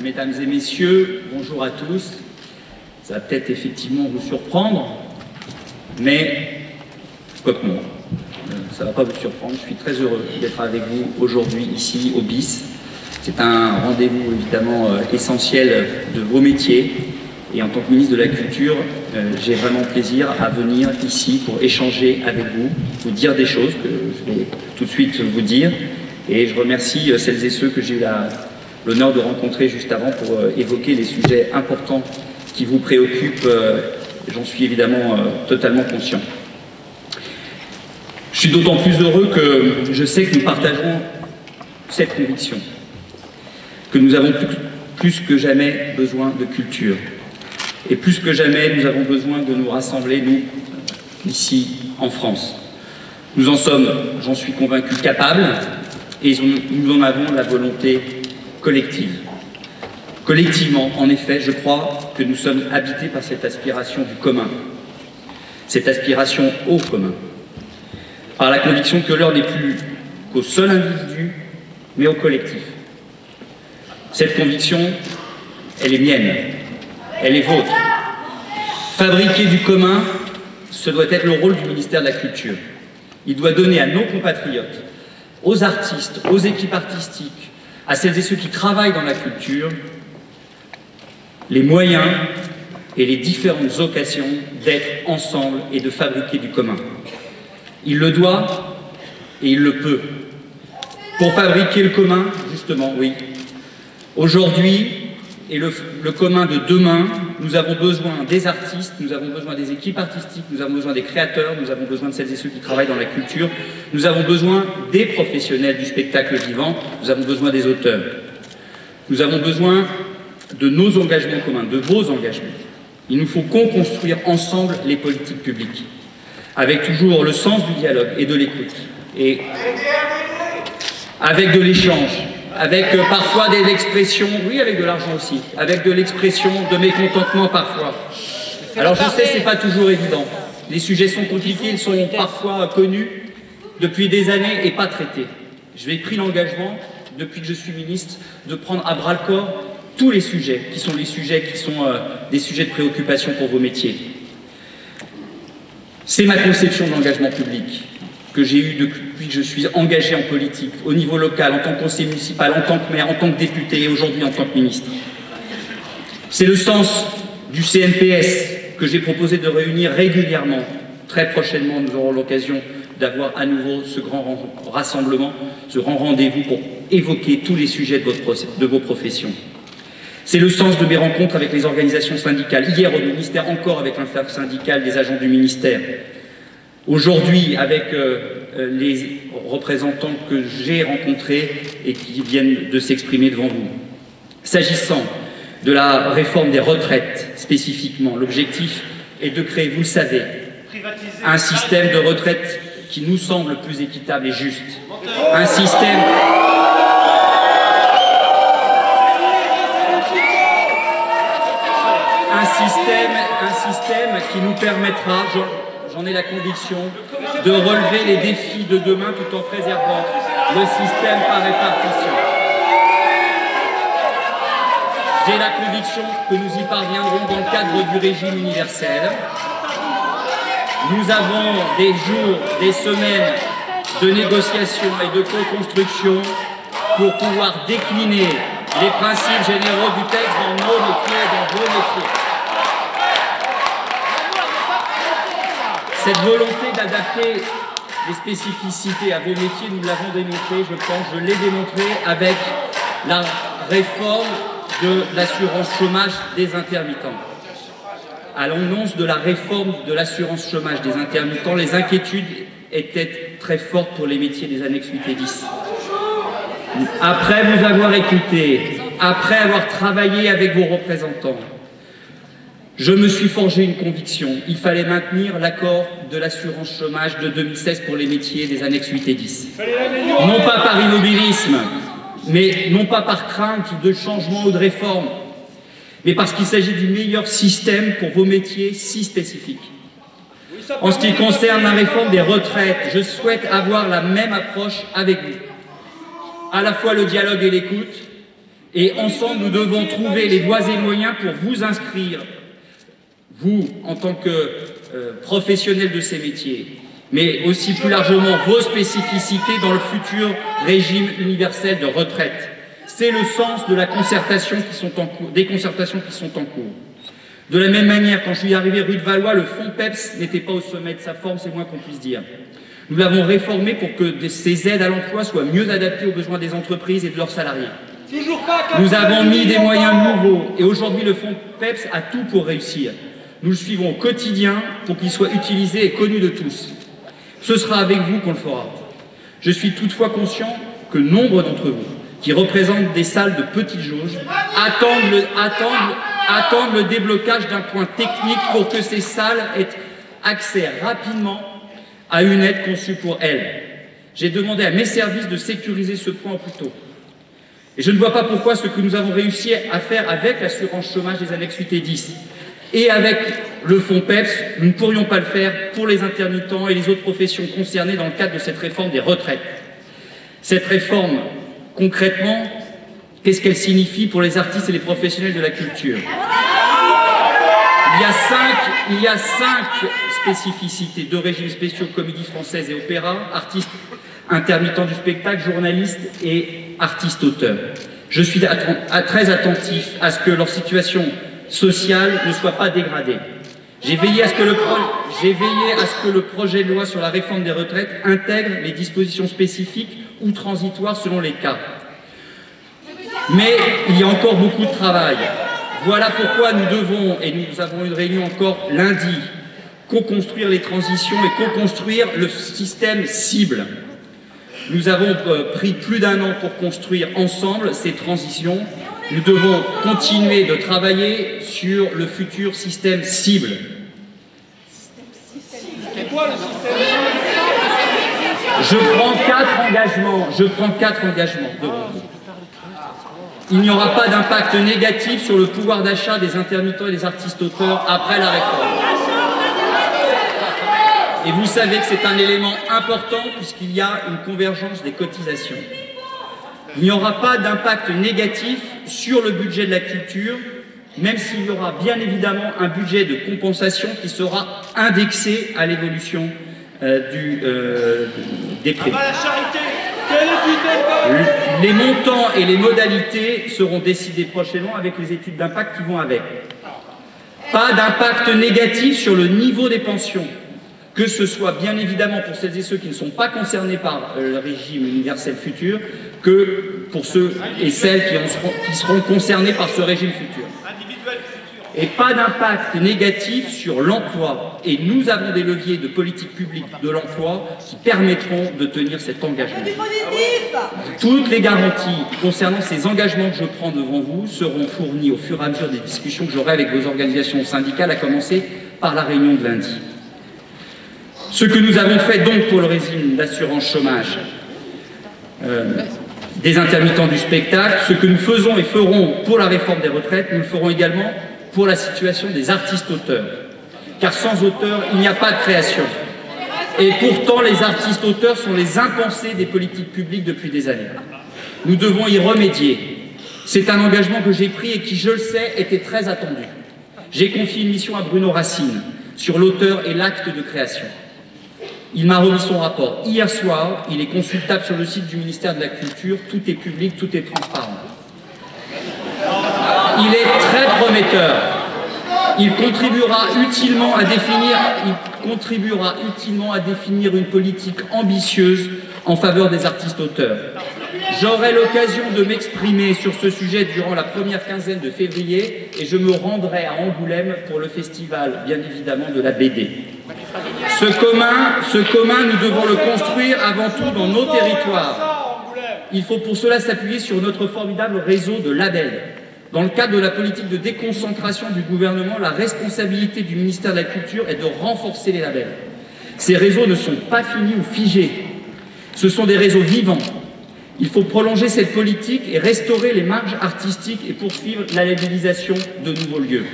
Mesdames et messieurs, bonjour à tous. Ça va peut-être effectivement vous surprendre, mais quoi que non, ça ne va pas vous surprendre. Je suis très heureux d'être avec vous aujourd'hui ici au BIS. C'est un rendez-vous évidemment essentiel de vos métiers. Et en tant que ministre de la Culture, j'ai vraiment plaisir à venir ici pour échanger avec vous, vous dire des choses que je vais tout de suite vous dire. Et je remercie celles et ceux que j'ai eu l'honneur de rencontrer juste avant pour évoquer les sujets importants qui vous préoccupent. J'en suis évidemment totalement conscient. Je suis d'autant plus heureux que je sais que nous partageons cette conviction, que nous avons plus que jamais besoin de culture. Et plus que jamais, nous avons besoin de nous rassembler, nous, ici, en France. Nous en sommes, j'en suis convaincu, capables, et nous en avons la volonté collective. Collectivement, en effet, je crois que nous sommes habités par cette aspiration du commun, cette aspiration au commun, par la conviction que l'heure n'est plus qu'au seul individu, mais au collectif. Cette conviction, elle est mienne. Elle est vôtre. Fabriquer du commun, ce doit être le rôle du ministère de la Culture. Il doit donner à nos compatriotes, aux artistes, aux équipes artistiques, à celles et ceux qui travaillent dans la culture, les moyens et les différentes occasions d'être ensemble et de fabriquer du commun. Il le doit et il le peut. Pour fabriquer le commun, justement, oui. Aujourd'hui, et le commun de demain, nous avons besoin des artistes, nous avons besoin des équipes artistiques, nous avons besoin des créateurs, nous avons besoin de celles et ceux qui travaillent dans la culture, nous avons besoin des professionnels du spectacle vivant, nous avons besoin des auteurs. Nous avons besoin de nos engagements communs, de vos engagements. Il nous faut co-construire ensemble les politiques publiques, avec toujours le sens du dialogue et de l'écoute, et avec de l'échange, avec parfois de l'expression, oui, avec de l'argent aussi, avec de l'expression de mécontentement parfois. Alors je sais, c'est pas toujours évident. Les sujets sont compliqués, ils sont parfois connus depuis des années et pas traités. J'ai pris l'engagement, depuis que je suis ministre, de prendre à bras-le-corps tous les sujets qui sont des sujets de préoccupation pour vos métiers. C'est ma conception de l'engagement public que j'ai eu depuis que je suis engagé en politique, au niveau local, en tant que conseiller municipal, en tant que maire, en tant que député et aujourd'hui en tant que ministre. C'est le sens du CNPS que j'ai proposé de réunir régulièrement. Très prochainement, nous aurons l'occasion d'avoir à nouveau ce grand rassemblement, ce grand rendez-vous pour évoquer tous les sujets de vos professions. C'est le sens de mes rencontres avec les organisations syndicales. Hier au ministère, encore avec l'intersyndicale des agents du ministère. Aujourd'hui, avec les représentants que j'ai rencontrés et qui viennent de s'exprimer devant vous. S'agissant de la réforme des retraites, spécifiquement, l'objectif est de créer, vous le savez, un système de retraite qui nous semble plus équitable et juste. Un système qui nous permettra, j'en ai la conviction, de relever les défis de demain tout en préservant le système par répartition. J'ai la conviction que nous y parviendrons dans le cadre du régime universel. Nous avons des jours, des semaines de négociation et de co-construction pour pouvoir décliner les principes généraux du texte dans nos métiers, dans vos métiers. Cette volonté d'adapter les spécificités à vos métiers, nous l'avons démontré, je pense, je l'ai démontré avec la réforme de l'assurance chômage des intermittents. À l'annonce de la réforme de l'assurance chômage des intermittents, les inquiétudes étaient très fortes pour les métiers des annexes 8 et 10. Après vous avoir écouté, après avoir travaillé avec vos représentants, je me suis forgé une conviction. Il fallait maintenir l'accord de l'assurance chômage de 2016 pour les métiers des annexes 8 et 10. Non pas par immobilisme, mais non pas par crainte de changement ou de réforme, mais parce qu'il s'agit du meilleur système pour vos métiers si spécifiques. En ce qui concerne la réforme des retraites, je souhaite avoir la même approche avec vous. À la fois le dialogue et l'écoute, Et ensemble, nous devons trouver les voies et moyens pour vous inscrire, vous, en tant que professionnels de ces métiers, mais aussi plus largement vos spécificités dans le futur régime universel de retraite. C'est le sens de la concertation qui sont en cours, des concertations qui sont en cours. De la même manière, quand je suis arrivé rue de Valois, le fonds PEPS n'était pas au sommet de sa forme, c'est moins qu'on puisse dire. Nous l'avons réformé pour que ces aides à l'emploi soient mieux adaptées aux besoins des entreprises et de leurs salariés. Nous avons mis des moyens nouveaux et aujourd'hui le fonds PEPS a tout pour réussir. Nous le suivons au quotidien pour qu'il soit utilisé et connu de tous. Ce sera avec vous qu'on le fera. Je suis toutefois conscient que nombre d'entre vous, qui représentent des salles de petite jauge, attendent le déblocage d'un point technique pour que ces salles aient accès rapidement à une aide conçue pour elles. J'ai demandé à mes services de sécuriser ce point au plus tôt. Et je ne vois pas pourquoi ce que nous avons réussi à faire avec l'assurance chômage des annexes 8 et 10 et avec le fonds PEPS, nous ne pourrions pas le faire pour les intermittents et les autres professions concernées dans le cadre de cette réforme des retraites. Cette réforme, concrètement, qu'est-ce qu'elle signifie pour les artistes et les professionnels de la culture? Il y a cinq spécificités: deux régimes spéciaux, comédie française et opéra, artistes intermittents du spectacle, journalistes et artistes-auteurs. Je suis très attentif à ce que leur situation sociale ne soit pas dégradée. J'ai veillé à ce que le projet de loi sur la réforme des retraites intègre les dispositions spécifiques ou transitoires selon les cas. Mais il y a encore beaucoup de travail. Voilà pourquoi nous devons, et nous avons une réunion encore lundi, co-construire les transitions et co-construire le système cible. Nous avons pris plus d'1 an pour construire ensemble ces transitions. Nous devons continuer de travailler sur le futur système cible. C'est quoi le système cible? Je prends 4 engagements devant vous. Il n'y aura pas d'impact négatif sur le pouvoir d'achat des intermittents et des artistes-auteurs après la réforme. Et vous savez que c'est un élément important puisqu'il y a une convergence des cotisations. Il n'y aura pas d'impact négatif sur le budget de la culture, même s'il y aura bien évidemment un budget de compensation qui sera indexé à l'évolution des prix. Les montants et les modalités seront décidés prochainement avec les études d'impact qui vont avec. Pas d'impact négatif sur le niveau des pensions, que ce soit bien évidemment pour celles et ceux qui ne sont pas concernés par le régime universel futur, que pour ceux et celles qui seront concernés par ce régime futur. Et pas d'impact négatif sur l'emploi. Et nous avons des leviers de politique publique de l'emploi qui permettront de tenir cet engagement. Toutes les garanties concernant ces engagements que je prends devant vous seront fournies au fur et à mesure des discussions que j'aurai avec vos organisations syndicales, à commencer par la réunion de lundi. Ce que nous avons fait donc pour le régime d'assurance chômage des intermittents du spectacle, ce que nous faisons et ferons pour la réforme des retraites, nous le ferons également pour la situation des artistes-auteurs. Car sans auteurs, il n'y a pas de création. Et pourtant, les artistes-auteurs sont les impensés des politiques publiques depuis des années. Nous devons y remédier. C'est un engagement que j'ai pris et qui, je le sais, était très attendu. J'ai confié une mission à Bruno Racine sur l'auteur et l'acte de création. Il m'a remis son rapport hier soir, il est consultable sur le site du ministère de la Culture, tout est public, tout est transparent. Il est très prometteur. Il contribuera utilement à définir une politique ambitieuse en faveur des artistes-auteurs. J'aurai l'occasion de m'exprimer sur ce sujet durant la première quinzaine de février et je me rendrai à Angoulême pour le festival, bien évidemment, de la BD. Ce commun, nous devons le construire avant tout dans nos territoires. Il faut pour cela s'appuyer sur notre formidable réseau de labels. Dans le cadre de la politique de déconcentration du gouvernement, la responsabilité du ministère de la Culture est de renforcer les labels. Ces réseaux ne sont pas finis ou figés. Ce sont des réseaux vivants. Il faut prolonger cette politique et restaurer les marges artistiques et poursuivre la labellisation de nouveaux lieux.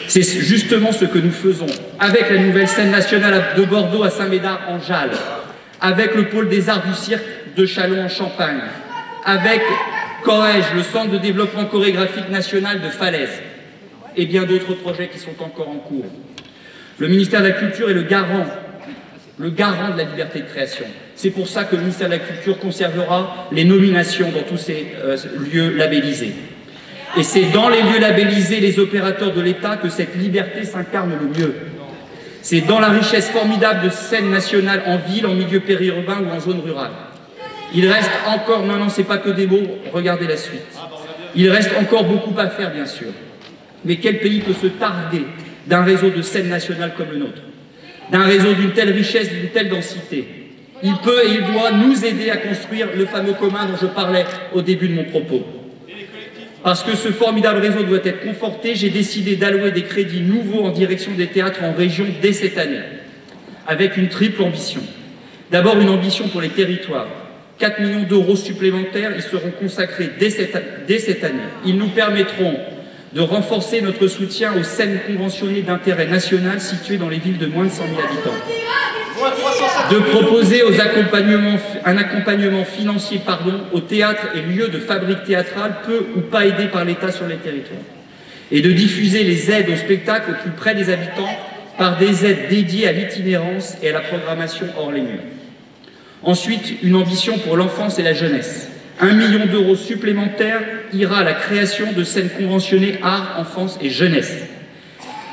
C'est justement ce que nous faisons avec la nouvelle scène nationale de Bordeaux à Saint-Médard en Jalles, avec le pôle des arts du cirque de Châlons en Champagne, avec Corrège, le centre de développement chorégraphique national de Falaise, et bien d'autres projets qui sont encore en cours. Le ministère de la Culture est le garant de la liberté de création. C'est pour ça que le ministère de la Culture conservera les nominations dans tous ces lieux labellisés. Et c'est dans les lieux labellisés, les opérateurs de l'État, que cette liberté s'incarne le mieux. C'est dans la richesse formidable de scènes nationales en ville, en milieu périurbain ou en zone rurale. Il reste encore, non, c'est pas que des mots, regardez la suite. Il reste encore beaucoup à faire, bien sûr. Mais quel pays peut se targuer d'un réseau de scènes nationales comme le nôtre, d'un réseau d'une telle richesse, d'une telle densité? Il peut et il doit nous aider à construire le fameux commun dont je parlais au début de mon propos. Parce que ce formidable réseau doit être conforté, j'ai décidé d'allouer des crédits nouveaux en direction des théâtres en région dès cette année, avec une triple ambition. D'abord, une ambition pour les territoires. 4 millions d'euros supplémentaires y seront consacrés dès cette année. Ils nous permettront de renforcer notre soutien aux scènes conventionnées d'intérêt national situées dans les villes de moins de 100 000 habitants. De proposer un accompagnement financier aux théâtres et lieux de fabrique théâtrale peu ou pas aidés par l'État sur les territoires. Et de diffuser les aides au spectacle au plus près des habitants par des aides dédiées à l'itinérance et à la programmation hors les murs. Ensuite, une ambition pour l'enfance et la jeunesse. 1 million d'euros supplémentaires ira à la création de scènes conventionnées art, enfance et jeunesse.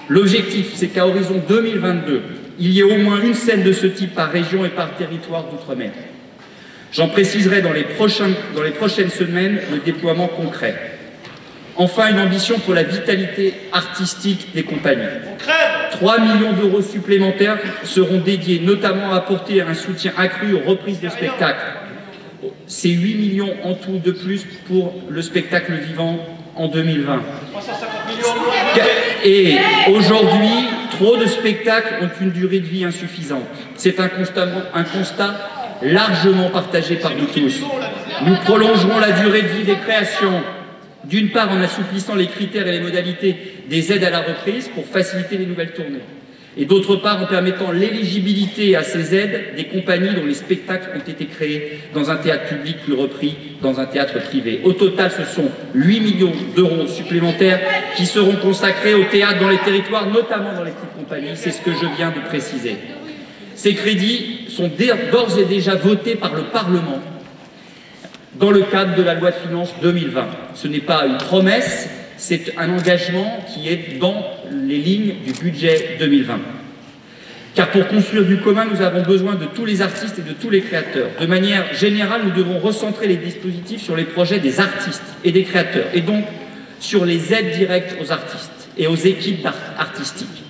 L'objectif, c'est qu'à horizon 2022, il y ait au moins une scène de ce type par région et par territoire d'outre-mer. J'en préciserai dans les prochaines semaines le déploiement concret. Enfin, une ambition pour la vitalité artistique des compagnies. 3 millions d'euros supplémentaires seront dédiés notamment à apporter un soutien accru aux reprises de spectacles. C'est 8 millions en tout de plus pour le spectacle vivant en 2020. Et aujourd'hui, trop de spectacles ont une durée de vie insuffisante. C'est un constat largement partagé par nous tous. Nous prolongerons la durée de vie des créations, d'une part en assouplissant les critères et les modalités des aides à la reprise pour faciliter les nouvelles tournées, et d'autre part en permettant l'éligibilité à ces aides des compagnies dont les spectacles ont été créés dans un théâtre public puis repris dans un théâtre privé. Au total, ce sont 8 millions d'euros supplémentaires qui seront consacrés au théâtre dans les territoires, notamment dans les petites compagnies, c'est ce que je viens de préciser. Ces crédits sont d'ores et déjà votés par le Parlement dans le cadre de la loi de finances 2020. Ce n'est pas une promesse, c'est un engagement qui est dans les lignes du budget 2020. Car pour construire du commun, nous avons besoin de tous les artistes et de tous les créateurs. De manière générale, nous devons recentrer les dispositifs sur les projets des artistes et des créateurs, et donc sur les aides directes aux artistes et aux équipes artistiques.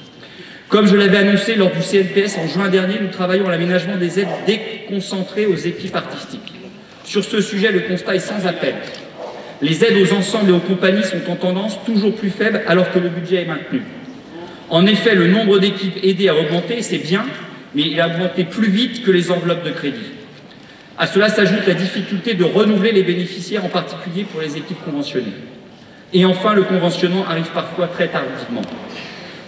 Comme je l'avais annoncé lors du CNPS en juin dernier, nous travaillons à l'aménagement des aides déconcentrées aux équipes artistiques. Sur ce sujet, le constat est sans appel. Les aides aux ensembles et aux compagnies sont en tendance toujours plus faible alors que le budget est maintenu. En effet, le nombre d'équipes aidées a augmenté, c'est bien, mais il a augmenté plus vite que les enveloppes de crédit. À cela s'ajoute la difficulté de renouveler les bénéficiaires, en particulier pour les équipes conventionnées. Et enfin, le conventionnement arrive parfois très tardivement.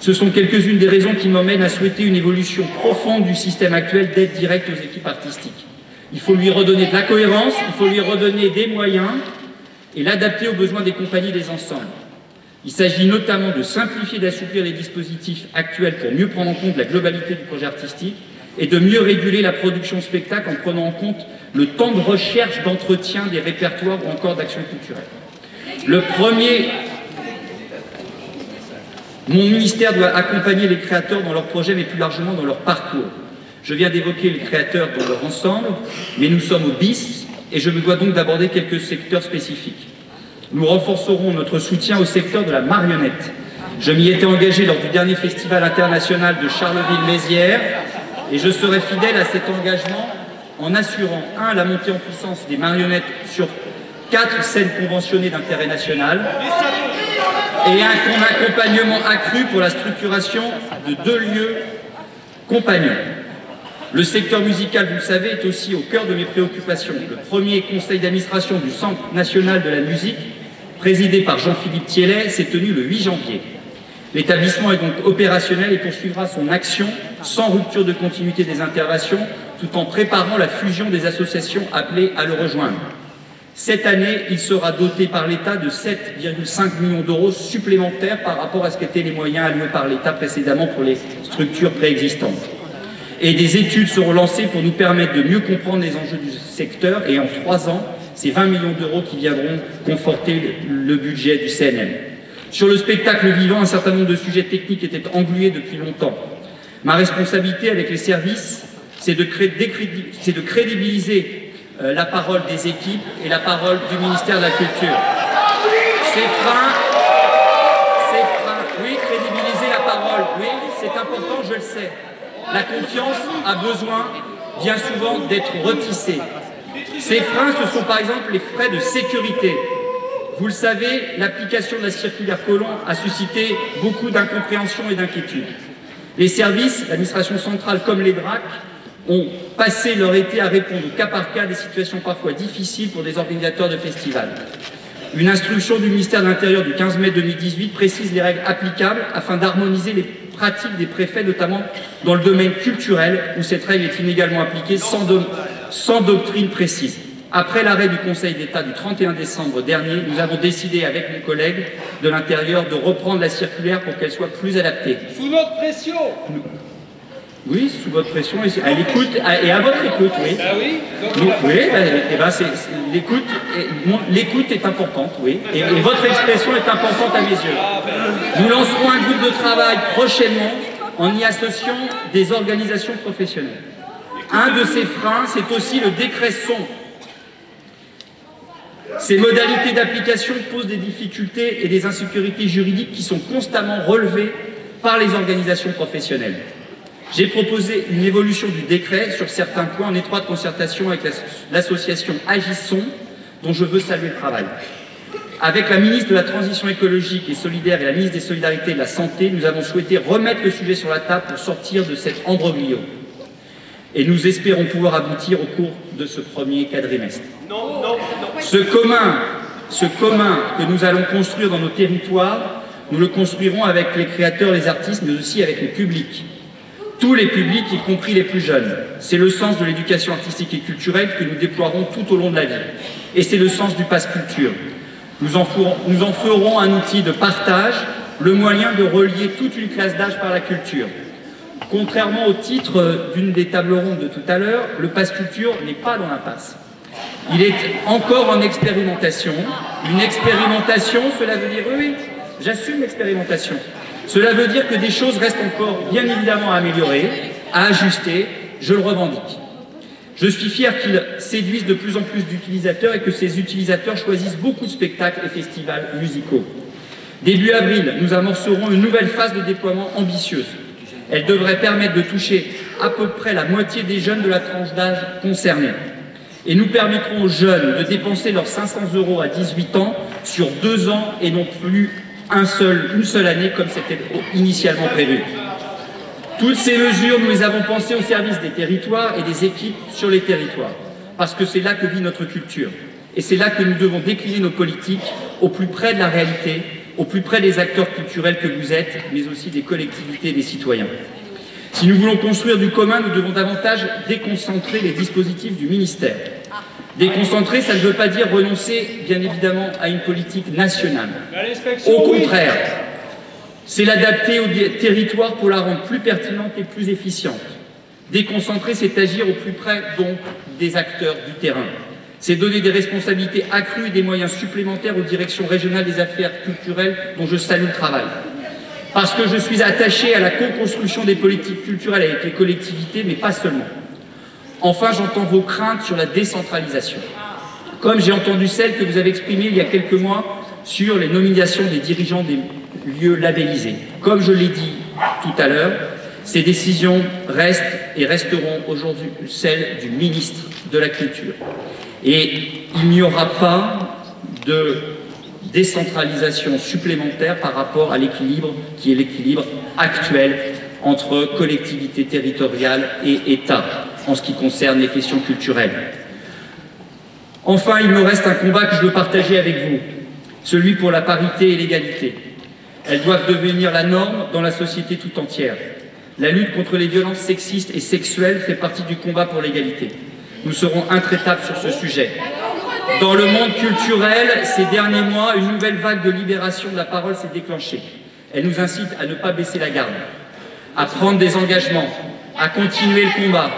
Ce sont quelques-unes des raisons qui m'emmènent à souhaiter une évolution profonde du système actuel d'aide directe aux équipes artistiques. Il faut lui redonner de la cohérence, il faut lui redonner des moyens et l'adapter aux besoins des compagnies et des ensembles. Il s'agit notamment de simplifier et d'assouplir les dispositifs actuels pour mieux prendre en compte la globalité du projet artistique et de mieux réguler la production spectacle en prenant en compte le temps de recherche, d'entretien des répertoires ou encore d'action culturelle. Mon ministère doit accompagner les créateurs dans leurs projets, mais plus largement dans leur parcours. Je viens d'évoquer les créateurs dans leur ensemble, mais nous sommes au BIS et je me dois donc d'aborder quelques secteurs spécifiques. Nous renforcerons notre soutien au secteur de la marionnette. Je m'y étais engagé lors du dernier festival international de Charleville-Mézières et je serai fidèle à cet engagement en assurant, 1, la montée en puissance des marionnettes sur 4 scènes conventionnées d'intérêt national et un accompagnement accru pour la structuration de 2 lieux compagnons. Le secteur musical, vous le savez, est aussi au cœur de mes préoccupations. Le premier conseil d'administration du Centre national de la musique, présidé par Jean-Philippe Thiellet, s'est tenu le 8 janvier. L'établissement est donc opérationnel et poursuivra son action sans rupture de continuité des interventions, tout en préparant la fusion des associations appelées à le rejoindre. Cette année, il sera doté par l'État de 7,5 millions d'euros supplémentaires par rapport à ce qu'étaient les moyens alloués par l'État précédemment pour les structures préexistantes. Et des études seront lancées pour nous permettre de mieux comprendre les enjeux du secteur, et en 3 ans, c'est 20 millions d'euros qui viendront conforter le budget du CNM. Sur le spectacle vivant, un certain nombre de sujets techniques étaient englués depuis longtemps. Ma responsabilité avec les services, c'est de crédibiliser la parole des équipes et la parole du ministère de la Culture. Ces freins, oui, crédibiliser la parole, oui, c'est important, je le sais. La confiance a besoin, bien souvent, d'être retissée. Ces freins, ce sont par exemple les frais de sécurité. Vous le savez, l'application de la circulaire Collomb a suscité beaucoup d'incompréhension et d'inquiétude. Les services, l'administration centrale comme les DRAC, ont passé leur été à répondre au cas par cas à des situations parfois difficiles pour des organisateurs de festivals. Une instruction du ministère de l'Intérieur du 15 mai 2018 précise les règles applicables afin d'harmoniser les pratiques des préfets, notamment dans le domaine culturel, où cette règle est inégalement appliquée sans doctrine précise. Après l'arrêt du Conseil d'État du 31 décembre dernier, nous avons décidé avec mon collègue de l'Intérieur de reprendre la circulaire pour qu'elle soit plus adaptée. Sous notre pression. Oui, sous votre pression et à l'écoute, et à votre écoute, oui. Ah oui. L'écoute est importante, oui, et votre expression est importante à mes yeux. Nous lancerons un groupe de travail prochainement en y associant des organisations professionnelles. Un de ces freins, c'est aussi le décret son. Ces modalités d'application posent des difficultés et des insécurités juridiques qui sont constamment relevées par les organisations professionnelles. J'ai proposé une évolution du décret sur certains points en étroite concertation avec l'association Agisson, dont je veux saluer le travail. Avec la ministre de la Transition écologique et solidaire et la ministre des Solidarités et de la Santé, nous avons souhaité remettre le sujet sur la table pour sortir de cet embroglio. Et nous espérons pouvoir aboutir au cours de ce premier quadrimestre. Ce commun que nous allons construire dans nos territoires, nous le construirons avec les créateurs, les artistes, mais aussi avec les publics. Tous les publics, y compris les plus jeunes. C'est le sens de l'éducation artistique et culturelle que nous déploierons tout au long de la vie. Et c'est le sens du Pass Culture. Nous en ferons un outil de partage, le moyen de relier toute une classe d'âge par la culture. Contrairement au titre d'une des tables rondes de tout à l'heure, le Pass Culture n'est pas dans l'impasse. Il est encore en expérimentation. Une expérimentation, cela veut dire, oui, j'assume l'expérimentation. Cela veut dire que des choses restent encore bien évidemment à améliorer, à ajuster, je le revendique. Je suis fier qu'il séduise de plus en plus d'utilisateurs et que ces utilisateurs choisissent beaucoup de spectacles et festivals musicaux. Début avril, nous amorcerons une nouvelle phase de déploiement ambitieuse. Elle devrait permettre de toucher à peu près la moitié des jeunes de la tranche d'âge concernée. Et nous permettrons aux jeunes de dépenser leurs 500 € à 18 ans sur 2 ans et non plus une seule année comme c'était initialement prévu. Toutes ces mesures, nous les avons pensées au service des territoires et des équipes sur les territoires, parce que c'est là que vit notre culture. Et c'est là que nous devons décliner nos politiques au plus près de la réalité, au plus près des acteurs culturels que vous êtes, mais aussi des collectivités et des citoyens. Si nous voulons construire du commun, nous devons davantage déconcentrer les dispositifs du ministère. Déconcentrer, ça ne veut pas dire renoncer, bien évidemment, à une politique nationale. Au contraire, c'est l'adapter au territoire pour la rendre plus pertinente et plus efficiente. Déconcentrer, c'est agir au plus près, donc, des acteurs du terrain. C'est donner des responsabilités accrues et des moyens supplémentaires aux directions régionales des affaires culturelles, dont je salue le travail. Parce que je suis attaché à la co-construction des politiques culturelles avec les collectivités, mais pas seulement. Enfin, j'entends vos craintes sur la décentralisation. Comme j'ai entendu celles que vous avez exprimées il y a quelques mois sur les nominations des dirigeants des lieux labellisés. Comme je l'ai dit tout à l'heure, ces décisions restent et resteront aujourd'hui celles du ministre de la Culture. Et il n'y aura pas de décentralisation supplémentaire par rapport à l'équilibre qui est l'équilibre actuel entre collectivités territoriales et État en ce qui concerne les questions culturelles. Enfin, il me reste un combat que je veux partager avec vous, celui pour la parité et l'égalité. Elles doivent devenir la norme dans la société tout entière. La lutte contre les violences sexistes et sexuelles fait partie du combat pour l'égalité. Nous serons intraitables sur ce sujet. Dans le monde culturel, ces derniers mois, une nouvelle vague de libération de la parole s'est déclenchée. Elle nous incite à ne pas baisser la garde, à prendre des engagements, à continuer le combat.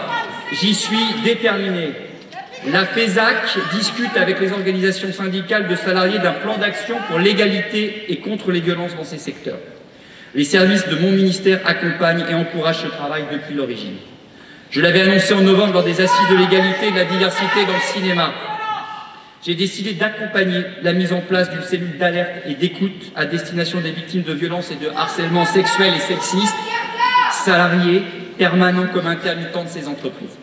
J'y suis déterminé. La FESAC discute avec les organisations syndicales de salariés d'un plan d'action pour l'égalité et contre les violences dans ces secteurs. Les services de mon ministère accompagnent et encouragent ce travail depuis l'origine. Je l'avais annoncé en novembre lors des assises de l'égalité et de la diversité dans le cinéma. J'ai décidé d'accompagner la mise en place d'une cellule d'alerte et d'écoute à destination des victimes de violences et de harcèlement sexuel et sexiste, salariés, permanents comme intermittents de ces entreprises.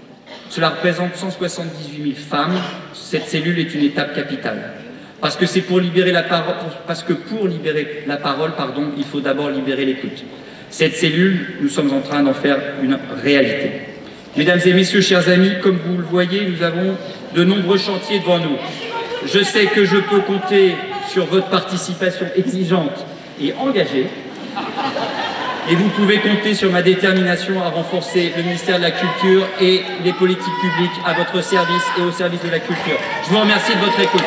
Cela représente 178 000 femmes. Cette cellule est une étape capitale. Parce que pour libérer la parole, il faut d'abord libérer l'écoute. Cette cellule, nous sommes en train d'en faire une réalité. Mesdames et messieurs, chers amis, comme vous le voyez, nous avons de nombreux chantiers devant nous. Je sais que je peux compter sur votre participation exigeante et engagée. Et vous pouvez compter sur ma détermination à renforcer le ministère de la Culture et les politiques publiques à votre service et au service de la culture. Je vous remercie de votre écoute.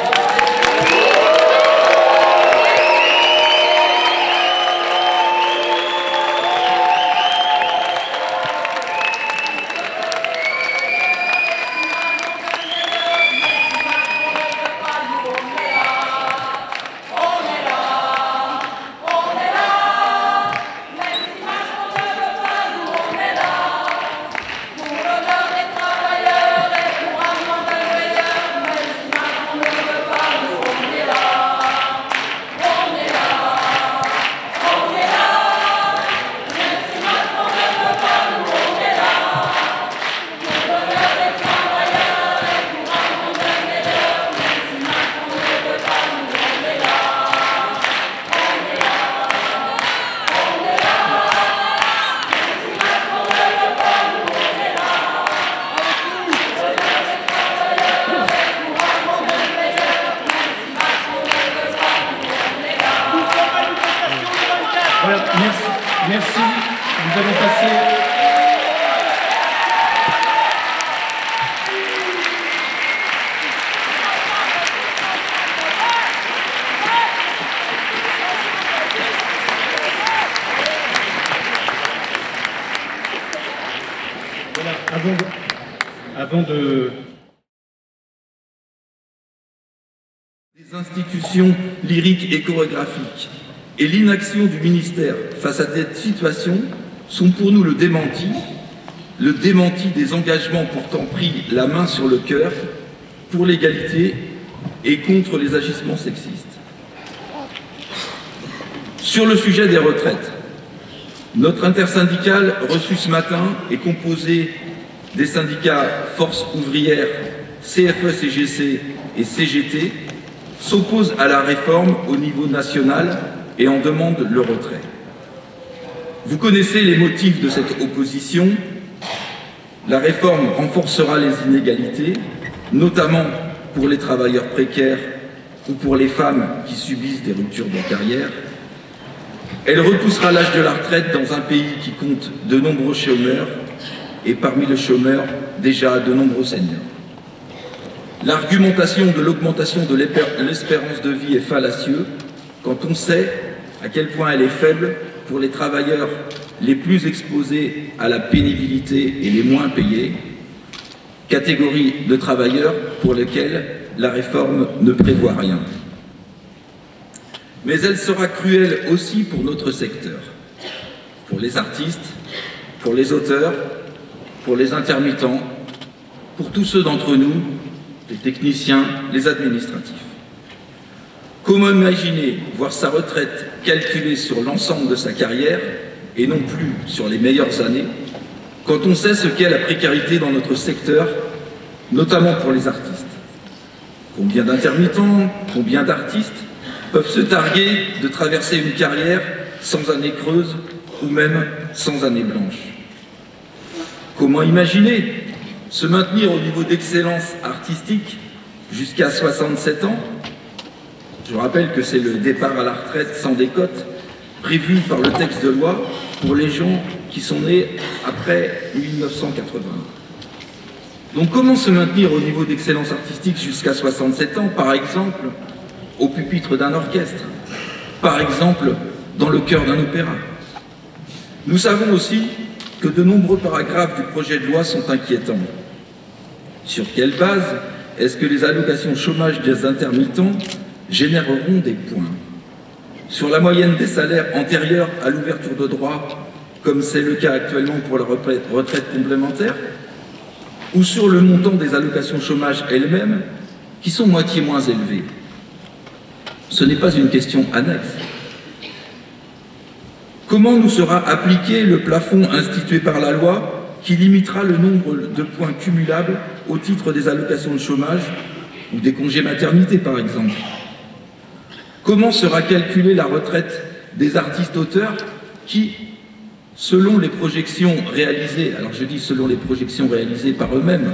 Voilà, merci. Nous allons passer... Voilà, avant de... Des institutions lyriques et chorégraphiques et l'inaction du ministère face à cette situation sont pour nous le démenti des engagements pourtant pris la main sur le cœur pour l'égalité et contre les agissements sexistes. Sur le sujet des retraites, notre intersyndicale reçue ce matin est composée des syndicats Force ouvrière, CFE-CGC et CGT, s'oppose à la réforme au niveau national et en demande le retrait. Vous connaissez les motifs de cette opposition. La réforme renforcera les inégalités, notamment pour les travailleurs précaires ou pour les femmes qui subissent des ruptures de carrière. Elle repoussera l'âge de la retraite dans un pays qui compte de nombreux chômeurs et parmi les chômeurs, déjà de nombreux seniors. L'argumentation de l'augmentation de l'espérance de vie est fallacieuse quand on sait à quel point elle est faible pour les travailleurs les plus exposés à la pénibilité et les moins payés, catégorie de travailleurs pour lesquels la réforme ne prévoit rien. Mais elle sera cruelle aussi pour notre secteur, pour les artistes, pour les auteurs, pour les intermittents, pour tous ceux d'entre nous, les techniciens, les administratifs. Comment imaginer voir sa retraite calculée sur l'ensemble de sa carrière et non plus sur les meilleures années, quand on sait ce qu'est la précarité dans notre secteur, notamment pour les artistes? Combien d'intermittents, combien d'artistes peuvent se targuer de traverser une carrière sans année creuse ou même sans année blanche? Comment imaginer se maintenir au niveau d'excellence artistique jusqu'à 67 ans? Je rappelle que c'est le départ à la retraite sans décote prévu par le texte de loi pour les gens qui sont nés après 1980. Donc comment se maintenir au niveau d'excellence artistique jusqu'à 67 ans, par exemple au pupitre d'un orchestre, par exemple dans le chœur d'un opéra? Nous savons aussi que de nombreux paragraphes du projet de loi sont inquiétants. Sur quelle base est-ce que les allocations chômage des intermittents généreront des points? Sur la moyenne des salaires antérieurs à l'ouverture de droits, comme c'est le cas actuellement pour la retraite complémentaire, ou sur le montant des allocations chômage elles-mêmes, qui sont moitié moins élevées? Ce n'est pas une question annexe. Comment nous sera appliqué le plafond institué par la loi qui limitera le nombre de points cumulables au titre des allocations de chômage ou des congés maternité, par exemple? Comment sera calculée la retraite des artistes-auteurs qui, selon les projections réalisées, alors je dis selon les projections réalisées par eux-mêmes,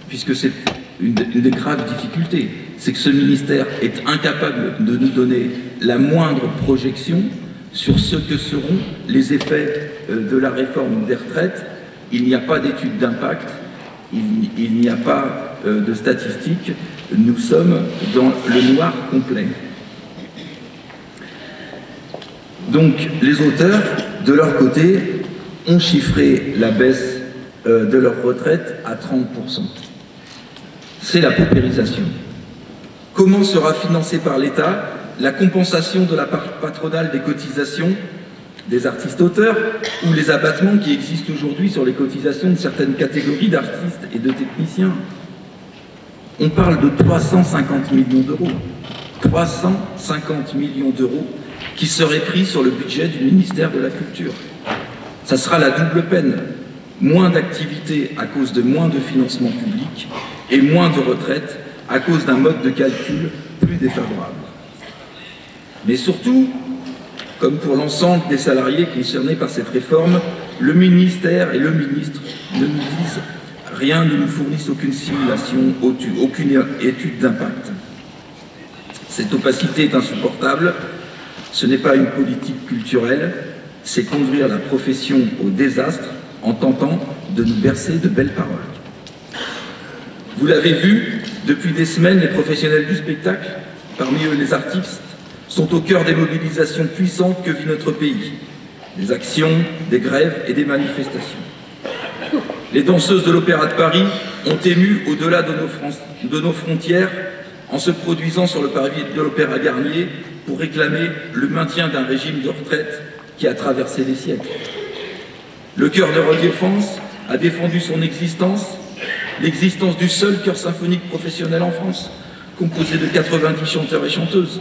puisque c'est une des graves difficultés, c'est que ce ministère est incapable de nous donner la moindre projection sur ce que seront les effets de la réforme des retraites. Il n'y a pas d'étude d'impact, il n'y a pas de statistiques, nous sommes dans le noir complet. Donc les auteurs, de leur côté, ont chiffré la baisse de leur retraite à 30%. C'est la paupérisation. Comment sera financée par l'État la compensation de la part patronale des cotisations des artistes-auteurs ou les abattements qui existent aujourd'hui sur les cotisations de certaines catégories d'artistes et de techniciens? On parle de 350 millions d'euros. 350 millions d'euros qui seraient pris sur le budget du ministère de la Culture. Ça sera la double peine. Moins d'activité à cause de moins de financement public et moins de retraite à cause d'un mode de calcul plus défavorable. Mais surtout, comme pour l'ensemble des salariés concernés par cette réforme, le ministère et le ministre ne nous disent rien, ne nous fournissent aucune simulation, aucune étude d'impact. Cette opacité est insupportable. Ce n'est pas une politique culturelle, c'est conduire la profession au désastre en tentant de nous bercer de belles paroles. Vous l'avez vu, depuis des semaines, les professionnels du spectacle, parmi eux les artistes, sont au cœur des mobilisations puissantes que vit notre pays. Des actions, des grèves et des manifestations. Les danseuses de l'Opéra de Paris ont ému au-delà de nos frontières en se produisant sur le parvis de l'Opéra Garnier pour réclamer le maintien d'un régime de retraite qui a traversé les siècles. Le chœur de Radio France a défendu son existence, l'existence du seul chœur symphonique professionnel en France, composé de 90 chanteurs et chanteuses,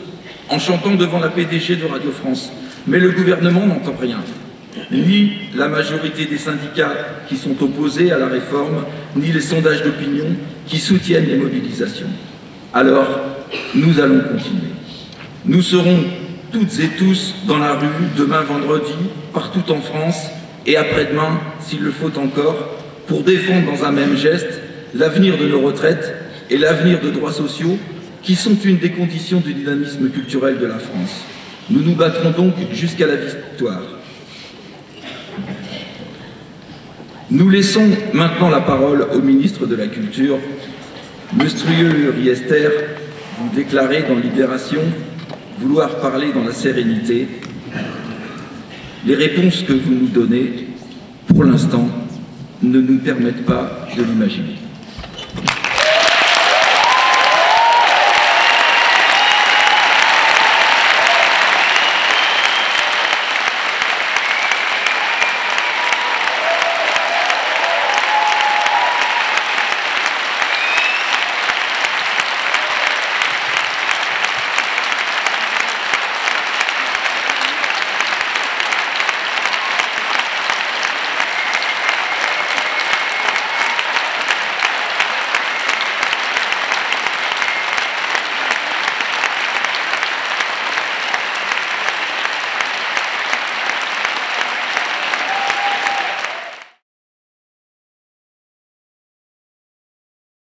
en chantant devant la PDG de Radio France. Mais le gouvernement n'entend rien, ni la majorité des syndicats qui sont opposés à la réforme, ni les sondages d'opinion qui soutiennent les mobilisations. Alors, nous allons continuer. Nous serons toutes et tous dans la rue demain vendredi, partout en France, et après-demain, s'il le faut encore, pour défendre dans un même geste l'avenir de nos retraites et l'avenir de droits sociaux qui sont une des conditions du dynamisme culturel de la France. Nous nous battrons donc jusqu'à la victoire. Nous laissons maintenant la parole au ministre de la Culture. Monsieur Riester, vous déclarez dans Libération vouloir parler dans la sérénité. Les réponses que vous nous donnez, pour l'instant, ne nous permettent pas de l'imaginer.